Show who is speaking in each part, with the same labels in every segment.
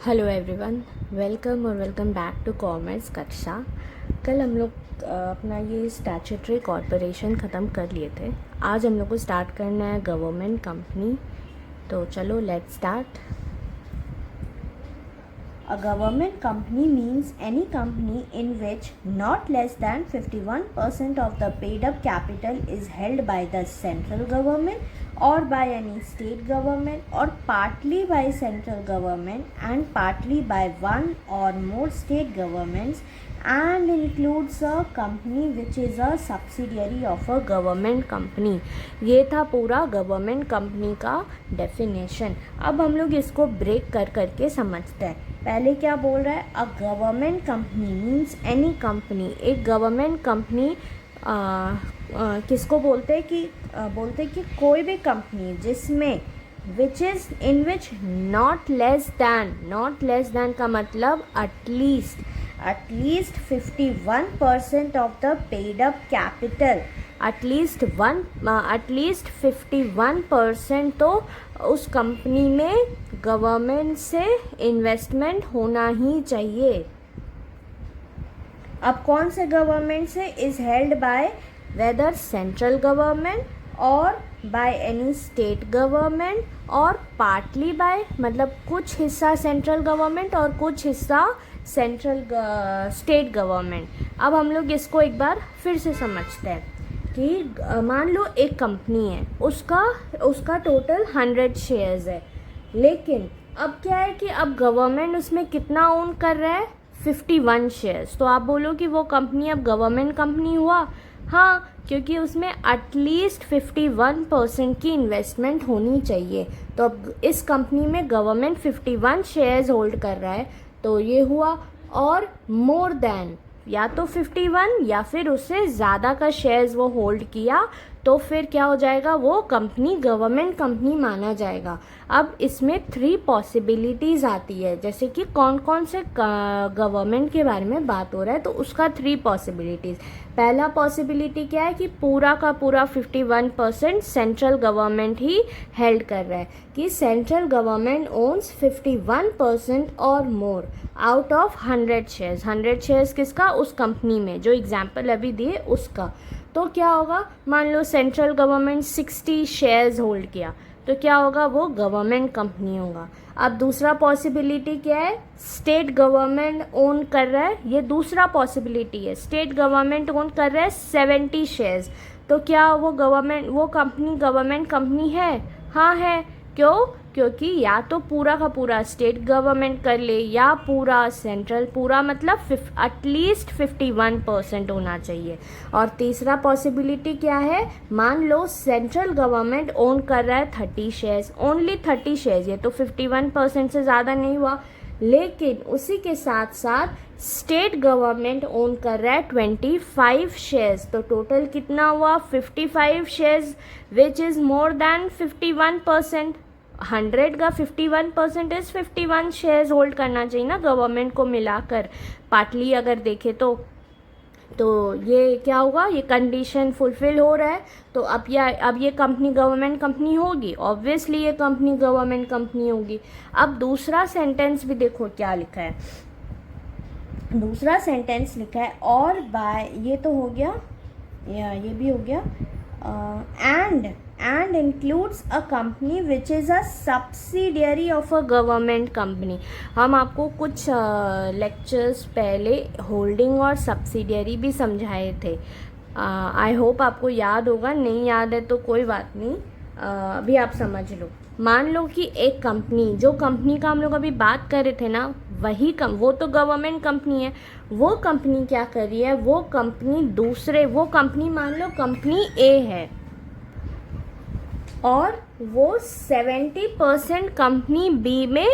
Speaker 1: Hello everyone, welcome back to commerce कक्षा। कल हम लोग अपना ये स्टैट्यूटरी कॉर्पोरेशन ख़त्म कर लिए थे। आज हम लोग को स्टार्ट करना है गवर्नमेंट कंपनी। तो चलो let's start.
Speaker 2: A government company means any company in which not less than 51% of the paid up capital is held by the central government or by any state government or partly by central government and partly by one or more state governments and includes a company which is a subsidiary of a
Speaker 1: government company. ये था पूरा government company का definition. अब हम लोग इसको break कर करके समझते हैं।
Speaker 2: पहले क्या बोल रहा है? अ government company means
Speaker 1: any company. एक गवर्नमेंट कंपनी किसको बोलते हैं कि कोई भी कंपनी जिसमें which is in which not less than का मतलब
Speaker 2: at least 51% of the paid up capital.
Speaker 1: At least 51% तो उस कंपनी में गवर्नमेंट से इन्वेस्टमेंट होना ही चाहिए।
Speaker 2: अब कौन से गवर्नमेंट से? Is held by
Speaker 1: whether central government और बाय एनी स्टेट गवर्नमेंट और पार्टली बाय मतलब कुछ हिस्सा सेंट्रल गवर्नमेंट और कुछ हिस्सा स्टेट गवर्नमेंट। अब हम लोग इसको एक बार फिर से समझते हैं कि मान लो एक कंपनी है, उसका टोटल 100 शेयर्स है, लेकिन अब क्या है कि अब गवर्नमेंट उसमें कितना ओन कर रहा है? 51 शेयर्स। तो आप बोलो कि वो कंपनी अब गवर्नमेंट कंपनी हुआ? हाँ, क्योंकि उसमें एटलीस्ट 51% की इन्वेस्टमेंट होनी चाहिए। तो अब इस कंपनी में गवर्नमेंट 51 शेयर्स होल्ड कर रहा है, तो ये हुआ। और मोर देन या तो 51 या फिर उससे ज़्यादा का शेयर्स वो होल्ड किया, तो फिर क्या हो जाएगा? वो कंपनी गवर्नमेंट कंपनी माना जाएगा। अब इसमें 3 पॉसिबिलिटीज़ आती है, जैसे कि कौन कौन से गवर्नमेंट के बारे में बात हो रहा है, तो उसका 3 पॉसिबिलिटीज़। पहला पॉसिबिलिटी क्या है कि पूरा का पूरा 51% सेंट्रल गवर्नमेंट ही हेल्ड कर रहा है, कि सेंट्रल गवर्नमेंट ओन्स 51% और more out of 100 shares. 100 shares किसका? उस कंपनी में, जो एग्जाम्पल अभी दिए उसका। तो क्या होगा? मान लो सेंट्रल गवर्नमेंट 60 शेयर्स होल्ड किया, तो क्या होगा? वो गवर्नमेंट कंपनी होगा। अब दूसरा पॉसिबिलिटी क्या है? स्टेट गवर्नमेंट ओन कर रहा है, ये दूसरा पॉसिबिलिटी है। स्टेट गवर्नमेंट ओन कर रहा है 70 शेयर्स, तो क्या वो कंपनी गवर्नमेंट कंपनी है? हाँ है। क्यों? क्योंकि या तो पूरा का पूरा स्टेट गवर्नमेंट कर ले या पूरा सेंट्रल, पूरा मतलब एटलीस्ट 51% होना चाहिए। और तीसरा पॉसिबिलिटी क्या है? मान लो सेंट्रल गवर्नमेंट ओन कर रहा है 30 शेयर्स, ओनली 30 शेयर्स, ये तो 51% से ज़्यादा नहीं हुआ, लेकिन उसी के साथ साथ स्टेट गवर्नमेंट ओन कर रहा है 25 शेयर्स, तो टोटल कितना हुआ? 55 shares, which is more than 51%। 100 का 51% इज 51 शेयर्स होल्ड करना चाहिए ना गवर्नमेंट को मिलाकर, पार्टली अगर देखें तो ये क्या होगा? ये कंडीशन फुलफिल हो रहा है, तो अब ये कंपनी गवर्नमेंट कंपनी होगी। ऑब्वियसली ये कंपनी गवर्नमेंट कंपनी होगी। अब दूसरा सेंटेंस भी देखो क्या लिखा है। दूसरा सेंटेंस लिखा है और बाय, ये तो हो गया, ये भी हो गया, and includes a company which is a subsidiary of a government company। हम आपको कुछ लेक्चर्स पहले होल्डिंग और सब्सिडियरी भी समझाए थे। आई होप आपको याद होगा, नहीं याद है तो कोई बात नहीं, अभी आप समझ लो। मान लो कि एक कंपनी, जो कंपनी का हम लोग अभी बात कर रहे थे ना, वो तो गवर्नमेंट कंपनी है। वो कंपनी क्या कर रही है? वो कंपनी मान लो कंपनी ए है और वो 70% कंपनी बी में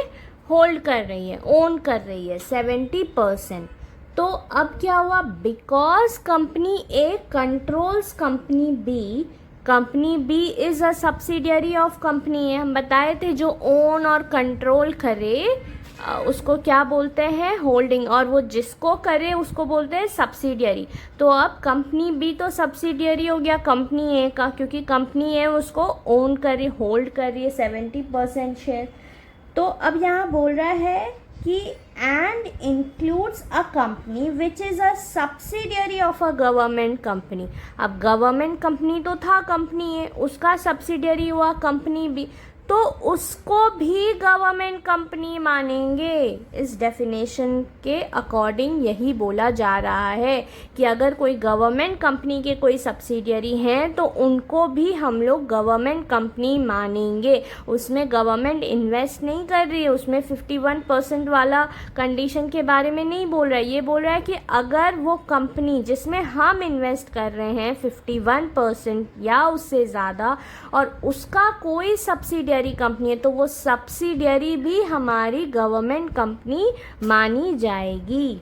Speaker 1: होल्ड कर रही है, ओन कर रही है 70%। तो अब क्या हुआ? Because company A controls company B is a subsidiary of company A. हम बताए थे जो ओन और कंट्रोल करे उसको क्या बोलते हैं? होल्डिंग, और वो जिसको करे उसको बोलते हैं सब्सिडियरी। तो अब कंपनी बी तो सब्सिडियरी हो गया कंपनी ए का, क्योंकि कंपनी ए उसको ओन कर रही, होल्ड कर रही है 70% शेयर। तो अब यहाँ बोल रहा है
Speaker 2: कि and includes a company which is a subsidiary
Speaker 1: of a government company. अब गवर्नमेंट कंपनी तो था, कंपनी है, उसका सब्सिडियरी हुआ कंपनी भी, तो उसको भी गवर्नमेंट कंपनी मानेंगे. इस डेफिनेशन के अकॉर्डिंग यही बोला जा रहा है कि अगर कोई गवर्नमेंट कंपनी के कोई सब्सिडियरी हैं तो उनको भी हम लोग गवर्नमेंट कंपनी मानेंगे. उसमें गवर्नमेंट इन्वेस्ट नहीं कर रही है, उसमें 51% वाला कंडीशन के बारे में नहीं बोल रहा है. ये बोल रहा है कि अगर वो कंपनी जिसमें हम इन्वेस्ट कर रहे हैं 51% या उससे ज़्यादा और उसका कोई सब्सिडियरी कंपनी है तो वो सब्सिडियरी भी हमारी गवर्नमेंट कंपनी मानी जाएगी.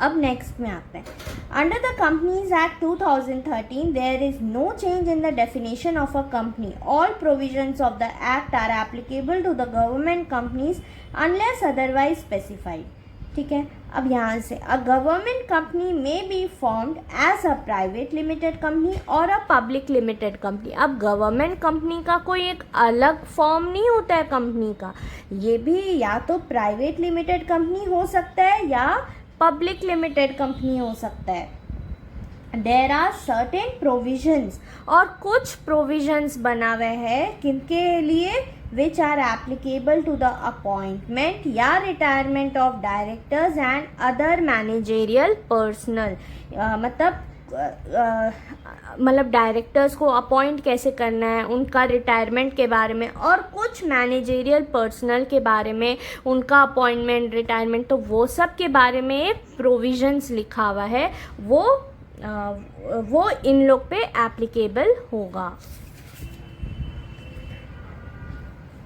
Speaker 2: अब नेक्स्ट में आते हैं. Under the companies act 2013 there is no change in the definition of a company. All provisions of the act are applicable to the government companies unless otherwise specified. ठीक है. अब यहाँ से अ गवर्नमेंट कंपनी में be formed as a private limited company और
Speaker 1: a public limited company. अब government company का कोई एक अलग फॉर्म नहीं होता है कंपनी का.
Speaker 2: ये भी या तो प्राइवेट लिमिटेड कंपनी हो सकता है या
Speaker 1: पब्लिक लिमिटेड कंपनी हो सकता है.
Speaker 2: देयर आर सर्टेन प्रोविजंस,
Speaker 1: और कुछ प्रोविजंस बना हुए हैं किनके लिए,
Speaker 2: which are applicable to the appointment या retirement of directors and other
Speaker 1: managerial personnel. मतलब डायरेक्टर्स को अपॉइंट कैसे करना है, उनका रिटायरमेंट के बारे में, और कुछ मैनेजेरियल पर्सनल के बारे में, उनका अपॉइंटमेंट, रिटायरमेंट, तो वो सब के बारे में प्रोविजंस लिखा हुआ है. वो इन लोग पे एप्लीकेबल होगा.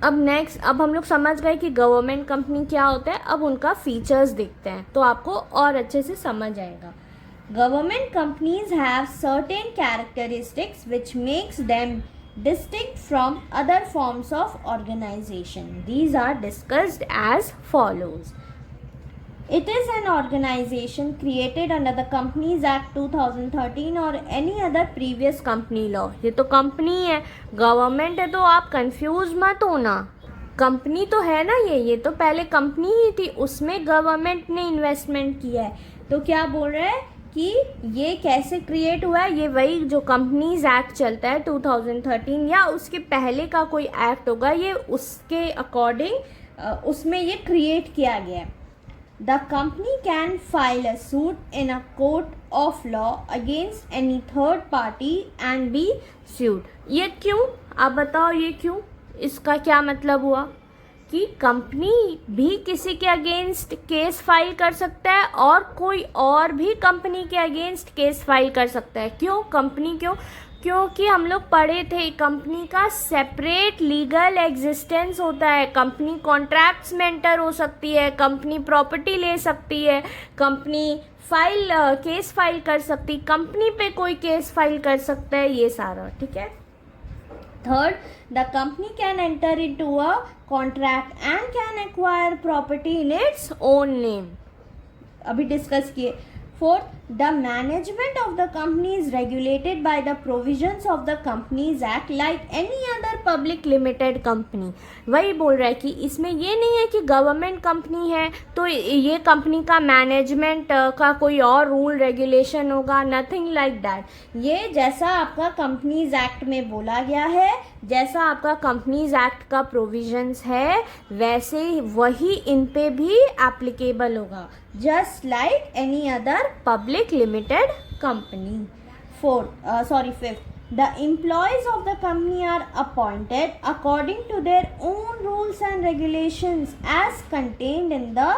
Speaker 1: अब हम लोग समझ गए कि गवर्नमेंट कंपनी क्या होता है. अब उनका फीचर्स देखते हैं तो आपको और अच्छे से समझ आएगा.
Speaker 2: Government companies have certain characteristics which makes them distinct from other forms of organization.
Speaker 1: These are discussed as follows.
Speaker 2: It is an organization created under the Companies Act 2013 or any other previous
Speaker 1: company law. ये तो company है, government है, तो आप confuse मत होना. Company तो है ना, ये तो पहले कंपनी ही थी, उसमें गवर्नमेंट ने इन्वेस्टमेंट किया है.
Speaker 2: तो क्या बोल रहा है कि
Speaker 1: ये कैसे क्रिएट हुआ है, ये वही जो कंपनीज एक्ट चलता है 2013 या उसके पहले का कोई एक्ट होगा, ये उसके अकॉर्डिंग
Speaker 2: उसमें ये क्रिएट किया गया है. The company can file a suit in a court of law against any third party
Speaker 1: and be sued. ये क्यों, आप बताओ ये क्यों, इसका क्या मतलब हुआ कि कंपनी भी किसी के अगेंस्ट केस फाइल कर सकता है और कोई और भी कंपनी के अगेंस्ट केस फाइल कर सकता है. क्यों कंपनी, क्योंकि हम लोग पढ़े थे कंपनी का सेपरेट लीगल एग्जिस्टेंस होता है. कंपनी कॉन्ट्रैक्ट्स में एंटर हो सकती है, कंपनी प्रॉपर्टी ले सकती है, कंपनी केस फाइल कर सकती, कंपनी पे कोई केस फाइल कर सकता है, ये सारा. ठीक है.
Speaker 2: Third, the company can enter into a contract and can acquire property in its
Speaker 1: own name.
Speaker 2: अभी डिस्कस किए. Fourth, the management of the company is regulated by the provisions of the Companies Act like any other
Speaker 1: public limited company. वही बोल रहा है कि इसमें ये नहीं है कि गवर्नमेंट कंपनी है तो ये कंपनी का मैनेजमेंट का कोई और रूल रेगुलेशन होगा, नथिंग लाइक दैट.
Speaker 2: ये जैसा आपका कंपनीज एक्ट में बोला गया है,
Speaker 1: जैसा आपका कंपनीज एक्ट का प्रोविजंस है, वैसे वही इन पे भी एप्लीकेबल होगा.
Speaker 2: Just like any other
Speaker 1: public limited company.
Speaker 2: Fifth, the employees of the company are appointed according to their own rules and regulations as contained in the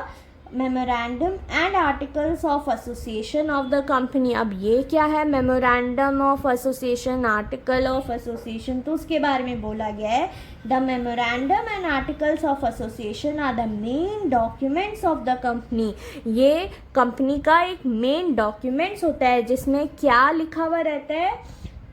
Speaker 2: memorandum and articles of association of the company.
Speaker 1: अब ये क्या है, memorandum of association, article of
Speaker 2: association, तो उसके बारे में बोला गया है. The memorandum and articles of association are the main documents of the company.
Speaker 1: ये कंपनी का एक मेन डॉक्यूमेंट्स होता है जिसमें क्या लिखा हुआ रहता है,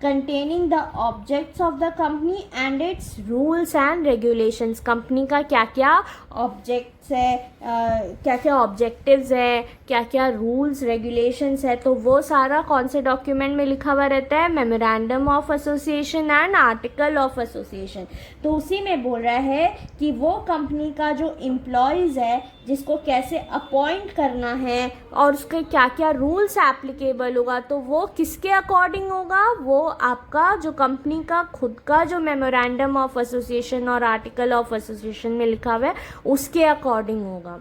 Speaker 1: containing the objects of the company and its rules and regulations. Company का क्या क्या ऑब्जेक्ट्स है, क्या क्या ऑब्जेक्टिव्स है, क्या क्या रूल्स रेगुलेशंस है, तो वो सारा कौन से डॉक्यूमेंट में लिखा हुआ रहता है? Memorandum of association and article of association. तो उसी में बोल रहा है कि वो कंपनी का जो एम्प्लॉयज़ है जिसको कैसे अपॉइंट करना है और उसके क्या क्या रूल्स एप्लीकेबल होगा, तो वो किसके अकॉर्डिंग होगा? वो आपका जो कंपनी का खुद का जो मेमोरेंडम ऑफ एसोसिएशन और आर्टिकल ऑफ एसोसिएशन में लिखा हुआ है उसके अकॉर्डिंग होगा.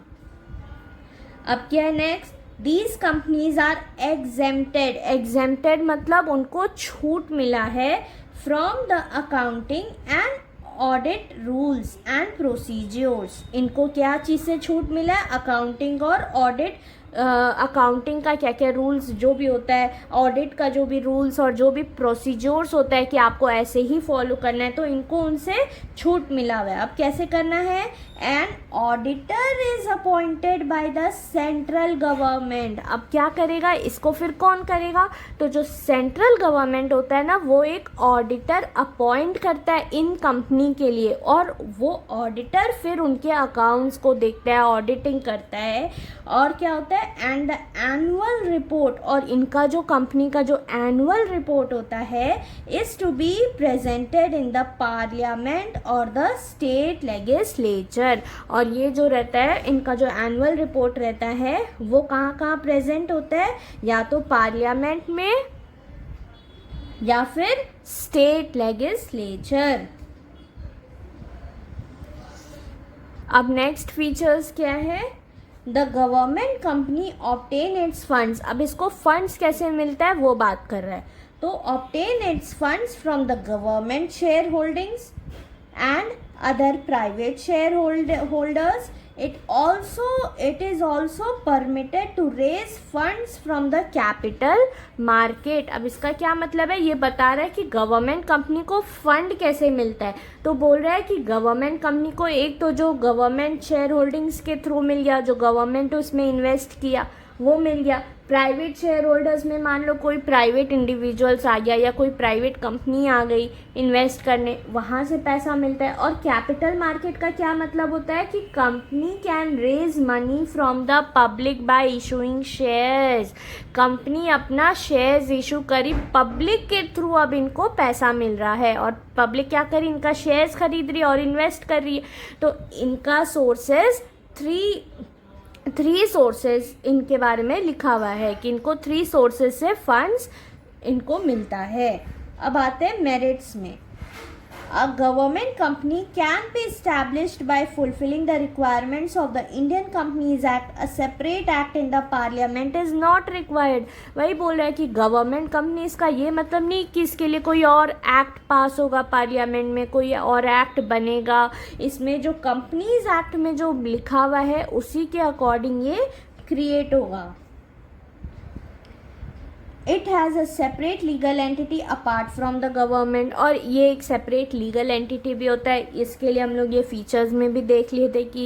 Speaker 1: अब क्या है next? These companies are exempted. Exempted मतलब उनको छूट मिला है from the accounting and audit rules and procedures. इनको क्या चीज़ से छूट मिला है? अकाउंटिंग और ऑडिट. अकाउंटिंग का क्या क्या रूल्स जो भी होता है, ऑडिट का जो भी रूल्स और जो भी प्रोसीजर्स होता है कि आपको ऐसे ही फॉलो करना है, तो इनको उनसे छूट मिला हुआ है. अब कैसे करना है? An auditor is appointed by the central government. अब क्या करेगा इसको? फिर कौन करेगा? तो जो सेंट्रल गवर्नमेंट होता है ना, वो एक ऑडिटर अपॉइंट करता है इन कंपनी के लिए, और वो ऑडिटर फिर उनके अकाउंट्स को देखता है, ऑडिटिंग करता है. और क्या होता है? एंड द एनुअल रिपोर्ट, और इनका जो कंपनी का जो एनुअल रिपोर्ट होता है is to be presented in the parliament और द स्टेट लेजिस्लेचर. और ये जो रहता है इनका जो एनुअल रिपोर्ट रहता है वो कहाँ कहाँ प्रेजेंट होता है? या तो पार्लियामेंट में या फिर स्टेट लेजिस्लेचर. अब नेक्स्ट फीचर्स क्या है? The government company obtain it's funds. अब इसको फंड्स कैसे मिलता है वो बात कर रहा है. तो obtain it's funds from the government share holdings and other private shareholders. It is also permitted to raise funds from the capital market. अब इसका क्या मतलब है? ये बता रहा है कि गवर्नमेंट कंपनी को फंड कैसे मिलता है. तो बोल रहा है कि गवर्नमेंट कंपनी को एक तो जो गवर्नमेंट शेयर होल्डिंग्स के थ्रू मिल गया, जो गवर्नमेंट उसमें इन्वेस्ट किया वो मिल गया. प्राइवेट शेयर होल्डर्स में मान लो कोई प्राइवेट इंडिविजुअल्स आ गया या कोई प्राइवेट कंपनी आ गई इन्वेस्ट करने, वहाँ से पैसा मिलता है. और कैपिटल मार्केट का क्या मतलब होता है? कि company can raise money from the public by issuing shares. Company अपना शेयर्स इशू करी, पब्लिक के थ्रू अब इनको पैसा मिल रहा है, और पब्लिक क्या करी? इनका शेयर्स खरीद रही है और इन्वेस्ट कर रही है. तो इनका सोर्सेज थ्री सोर्सेज इनके बारे में लिखा हुआ है कि इनको 3 सोर्सेज से फंड्स इनको मिलता है. अब आते हैं मेरिट्स में. A government company can be established by fulfilling the requirements of the Indian Companies Act. A separate act in the parliament is not required. वही बोल रहा है कि गवर्नमेंट कंपनीज का ये मतलब नहीं कि इसके लिए कोई और एक्ट पास होगा पार्लियामेंट में, कोई और एक्ट बनेगा. इसमें जो कंपनीज एक्ट में जो लिखा हुआ है उसी के अकॉर्डिंग ये क्रिएट होगा. It has a separate legal entity apart from the government. और ये एक सेपरेट लीगल एंटिटी भी होता है. इसके लिए हम लोग ये फीचर्स में भी देख लिए थे कि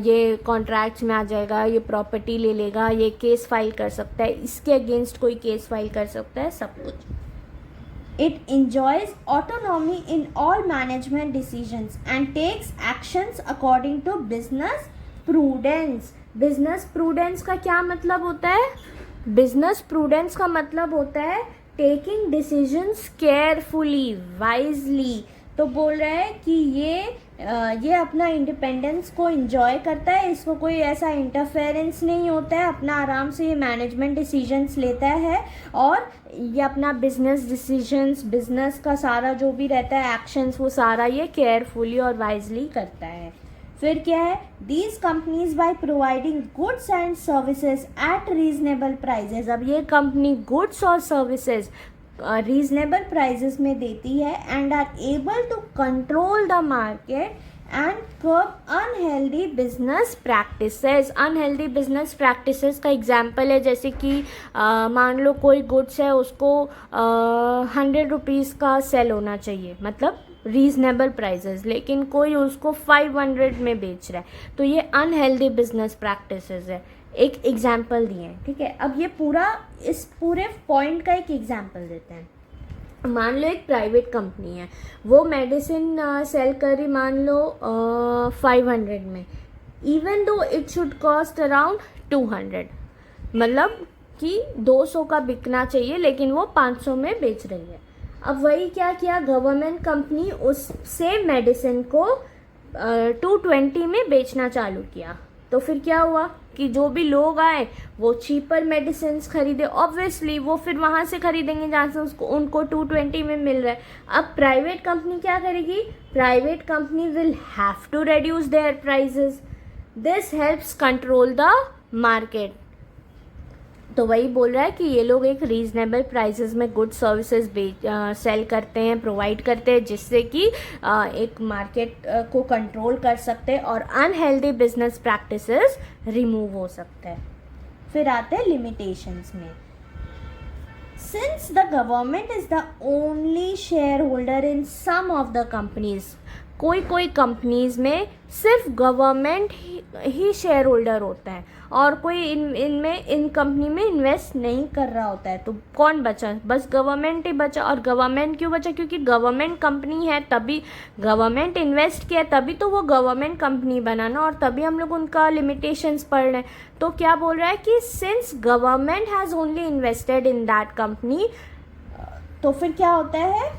Speaker 1: ये कॉन्ट्रैक्ट्स में आ जाएगा, ये प्रॉपर्टी ले लेगा, ये केस फाइल कर सकता है, इसके अगेंस्ट कोई केस फाइल कर सकता है, सब कुछ. It enjoys autonomy in all management decisions and takes actions according to business prudence. Business prudence का क्या मतलब होता है? Business prudence का मतलब होता है taking decisions carefully, wisely. तो बोल रहा है कि ये अपना इंडिपेंडेंस को इंजॉय करता है, इसको कोई ऐसा इंटरफेरेंस नहीं होता है, अपना आराम से ये मैनेजमेंट डिसीजंस लेता है, और ये अपना बिजनेस डिसीजंस, बिजनेस का सारा जो भी रहता है एक्शंस, वो सारा ये केयरफुली और वाइजली करता है. फिर क्या है? These companies by providing goods and services at reasonable prices. अब ये कंपनी गुड्स और सर्विसेज रीजनेबल प्राइजेस में देती है and are able to control the market and curb unhealthy business practices. Unhealthy business practices का एग्जाम्पल है जैसे कि मान लो कोई गुड्स है, उसको 100 रुपीज़ का सेल होना चाहिए, मतलब रीजनेबल प्राइजेस, लेकिन कोई उसको 500 में बेच रहा है, तो ये अनहेल्दी बिजनेस प्रैक्टिसेस है. एक एग्जाम्पल दिए हैं, ठीक है. अब ये पूरा, इस पूरे पॉइंट का एक एग्जाम्पल देते हैं. मान लो एक प्राइवेट कंपनी है, वो मेडिसिन सेल करी मान लो 500 में, even though it should cost around 200, मतलब कि 200 का बिकना चाहिए लेकिन वो 500 में बेच रही है। अब वही क्या किया, गवर्नमेंट कंपनी उससे मेडिसिन को 220 में बेचना चालू किया। तो फिर क्या हुआ कि जो भी लोग आए वो चीपर मेडिसिन खरीदे, ऑब्वियसली वो फिर वहाँ से खरीदेंगे जहाँ से उनको 220 में मिल रहा है। अब प्राइवेट कंपनी क्या करेगी, private company will have to reduce their prices, this helps control the market. तो वही बोल रहा है कि ये लोग एक रीजनेबल प्राइसेस में गुड सर्विसेज सेल करते हैं, प्रोवाइड करते हैं, जिससे कि एक मार्केट को कंट्रोल कर सकते हैं और अनहेल्दी बिजनेस प्रैक्टिसेस रिमूव हो सकते हैं।
Speaker 2: फिर आते हैं लिमिटेशंस में। Since the government is the only share holder in some of the companies,
Speaker 1: कोई कंपनीज में सिर्फ गवर्नमेंट ही शेयर होल्डर होता है और कोई इन कंपनी में इन्वेस्ट नहीं कर रहा होता है, तो कौन बचा, बस गवर्नमेंट ही बचा। और गवर्नमेंट क्यों बचा, क्योंकि गवर्नमेंट कंपनी है, तभी गवर्नमेंट इन्वेस्ट किया, तभी तो वो गवर्नमेंट कंपनी बना ना, और तभी हम लोग उनका लिमिटेशंस पढ़ रहे हैं। तो क्या बोल रहा है कि since government has only invested in that company,
Speaker 2: तो फिर क्या होता है,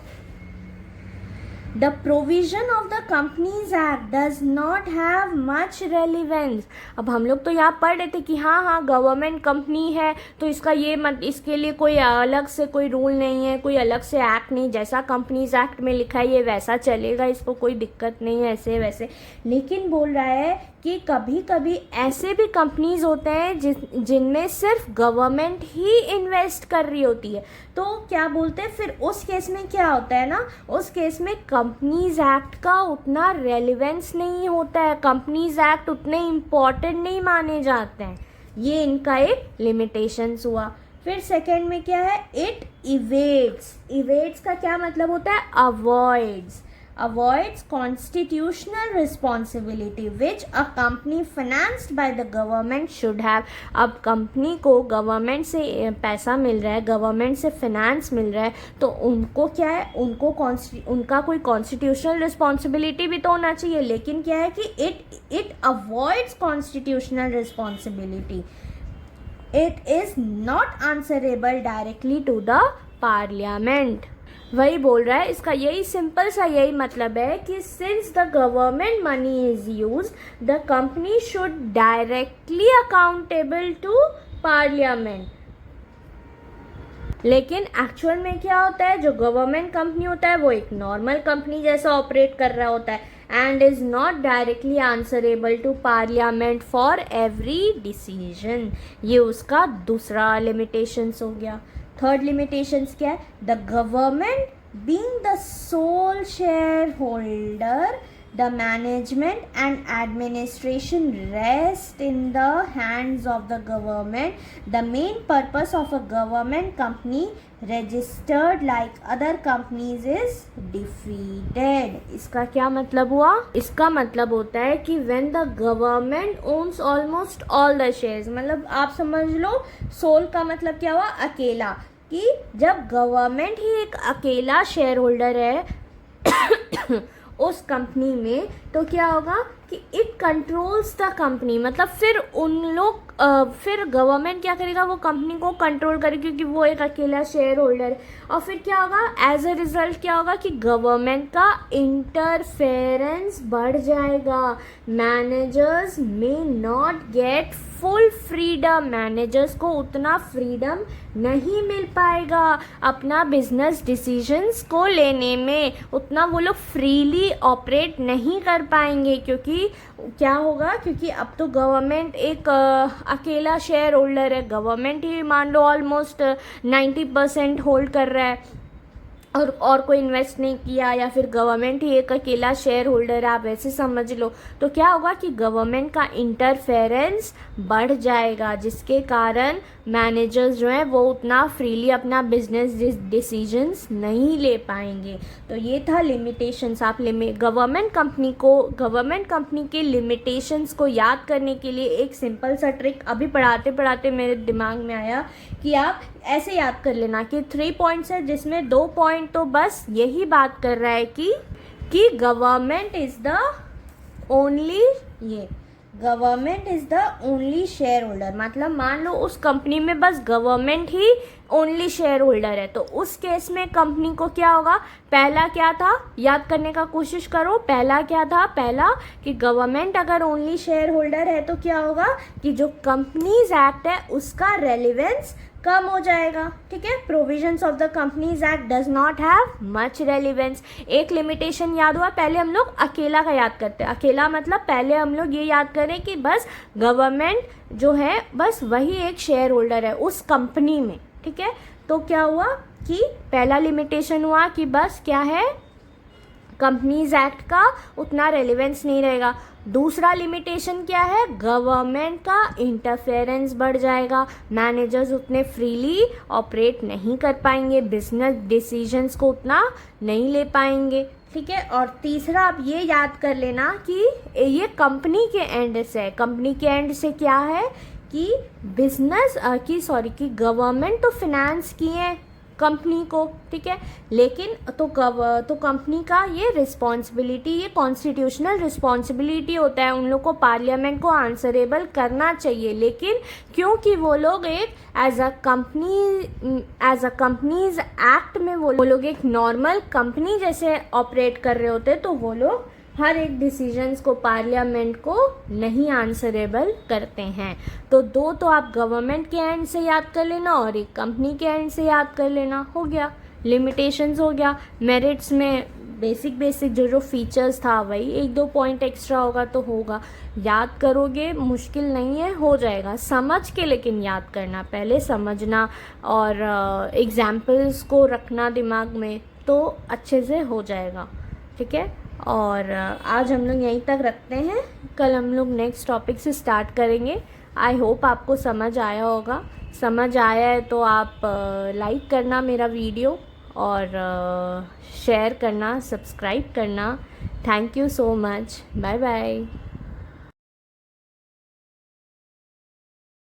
Speaker 1: The provision of the Companies Act does not have much relevance। अब हम लोग तो यहाँ पढ़ रहे थे कि हाँ गवर्नमेंट कंपनी है तो इसका ये इसके लिए कोई अलग से कोई रूल नहीं है, कोई अलग से एक्ट नहीं, जैसा कंपनीज एक्ट में लिखा है ये वैसा चलेगा, इसको कोई दिक्कत नहीं है ऐसे वैसे। लेकिन बोल रहा है कि कभी कभी ऐसे भी कंपनीज होते हैं जिनमें सिर्फ गवर्नमेंट ही इन्वेस्ट कर रही होती है, तो क्या बोलते हैं फिर उस केस में क्या होता है ना, उस केस में कंपनीज एक्ट का उतना रेलिवेंस नहीं होता है, कंपनीज एक्ट उतने इम्पॉर्टेंट नहीं माने जाते हैं। ये इनका एक लिमिटेशंस हुआ।
Speaker 2: फिर सेकंड में क्या है, इट इवेड्स का क्या मतलब होता है, avoids constitutional responsibility which a company financed by the government should have।
Speaker 1: अब कंपनी को गवर्नमेंट से पैसा मिल रहा है, गवर्नमेंट से फिनेंस मिल रहा है, तो उनको क्या है, उनका कोई कॉन्स्टिट्यूशनल रिस्पॉन्सिबिलिटी भी तो होना चाहिए। लेकिन क्या है कि
Speaker 2: it avoids constitutional responsibility, it is not answerable directly
Speaker 1: to the parliament. वही बोल रहा है, इसका यही सिंपल सा यही मतलब है कि since the government money is use, the company should directly accountable to parliament. लेकिन एक्चुअल में क्या होता है, जो गवर्नमेंट कंपनी होता है वो एक नॉर्मल कंपनी जैसा ऑपरेट कर रहा होता है and is not directly answerable to parliament for every decision. ये उसका दूसरा लिमिटेशंस हो गया।
Speaker 2: थर्ड लिमिटेशंस क्या है, the government being the sole share holder, the management and administration rest in the hands of the government. The main purpose of a government company registered like other companies is defeated।
Speaker 1: इसका क्या मतलब हुआ, इसका मतलब होता है कि when the government owns almost all the shares, मतलब आप समझ लो सोल का मतलब क्या हुआ, अकेला, कि जब गवर्नमेंट ही एक अकेला शेयर होल्डर है उस कंपनी में, तो क्या होगा कि इट कंट्रोल्स द कंपनी, मतलब फिर उन लोग फिर गवर्नमेंट क्या करेगा, वो कंपनी को कंट्रोल करेगी क्योंकि वो एक अकेला शेयर होल्डर है। और फिर क्या होगा, एज अ रिजल्ट क्या होगा कि गवर्नमेंट का इंटरफेरेंस बढ़ जाएगा। Managers may not get full freedom, managers को उतना फ्रीडम नहीं मिल पाएगा अपना बिजनेस डिसीजंस को लेने में, उतना वो लोग फ्रीली ऑपरेट नहीं कर पाएंगे। क्योंकि क्या होगा, क्योंकि अब तो गवर्नमेंट एक अकेला शेयर होल्डर है, गवर्नमेंट ही मान लो ऑलमोस्ट 90% होल्ड कर रहा है और कोई इन्वेस्ट नहीं किया, या फिर गवर्नमेंट ही एक अकेला शेयर होल्डर है, आप वैसे समझ लो। तो क्या होगा कि गवर्नमेंट का इंटरफेरेंस बढ़ जाएगा, जिसके कारण मैनेजर्स जो हैं वो उतना फ्रीली अपना बिजनेस डिसीजंस नहीं ले पाएंगे। तो ये था लिमिटेशंस। आप गवर्नमेंट कंपनी के लिमिटेशंस को याद करने के लिए एक सिंपल सा ट्रिक अभी पढ़ाते पढ़ाते मेरे दिमाग में आया कि आप ऐसे याद कर लेना कि 3 पॉइंट्स है जिसमें 2 पॉइंट तो बस यही बात कर रहा है कि government is the only government is the only share holder. मतलब मान लो उस कंपनी में बस गवर्नमेंट ही ओनली शेयर होल्डर है, तो उस केस में कंपनी को क्या होगा, पहला क्या था याद करने का कोशिश करो। पहला क्या था, पहला कि गवर्नमेंट अगर ओनली शेयर होल्डर है तो क्या होगा कि जो कंपनीज एक्ट है उसका रेलिवेंस कम हो जाएगा। ठीक है, provisions of the companies act does not have much relevance. एक लिमिटेशन याद हुआ, पहले हम लोग अकेला का याद करते हैं। अकेला मतलब पहले हम लोग ये याद करें कि बस गवर्नमेंट जो है बस वही एक शेयर होल्डर है उस कंपनी में। ठीक है, तो क्या हुआ कि पहला लिमिटेशन हुआ कि बस क्या है, कंपनीज एक्ट का उतना रेलिवेंस नहीं रहेगा। दूसरा लिमिटेशन क्या है, गवर्नमेंट का इंटरफेरेंस बढ़ जाएगा, मैनेजर्स उतने फ्रीली ऑपरेट नहीं कर पाएंगे, बिजनेस डिसीजंस को उतना नहीं ले पाएंगे। ठीक है, और तीसरा आप ये याद कर लेना कि ये कंपनी के एंड से है। कंपनी के एंड से क्या है कि बिजनेस कि गवर्नमेंट तो फिनेंस किए कंपनी को। ठीक है, लेकिन तो कंपनी का ये रिस्पॉन्सिबिलिटी, ये कॉन्स्टिट्यूशनल रिस्पॉन्सिबिलिटी होता है, उन लोग को पार्लियामेंट को आंसरेबल करना चाहिए। लेकिन क्योंकि वो लोग एक एज अ कंपनीज एक्ट में वो लोग एक नॉर्मल कंपनी जैसे ऑपरेट कर रहे होते, तो वो लोग हर एक डिसीजंस को पार्लियामेंट को नहीं आंसरेबल करते हैं। तो दो तो आप गवर्नमेंट के एंड से याद कर लेना और एक कंपनी के एंड से याद कर लेना, हो गया। लिमिटेशंस हो गया, मेरिट्स में बेसिक जो फीचर्स था वही 1-2 पॉइंट एक्स्ट्रा होगा तो होगा। याद करोगे, मुश्किल नहीं है, हो जाएगा समझ के, लेकिन याद करना, पहले समझना और एग्जाम्पल्स को रखना दिमाग में तो अच्छे से हो जाएगा। ठीक है, और आज हम लोग यहीं तक रखते हैं, कल हम लोग नेक्स्ट टॉपिक से स्टार्ट करेंगे। आई होप आपको समझ आया होगा। समझ आया है तो आप लाइक करना मेरा वीडियो और शेयर करना, सब्सक्राइब करना। Thank you so much, bye bye.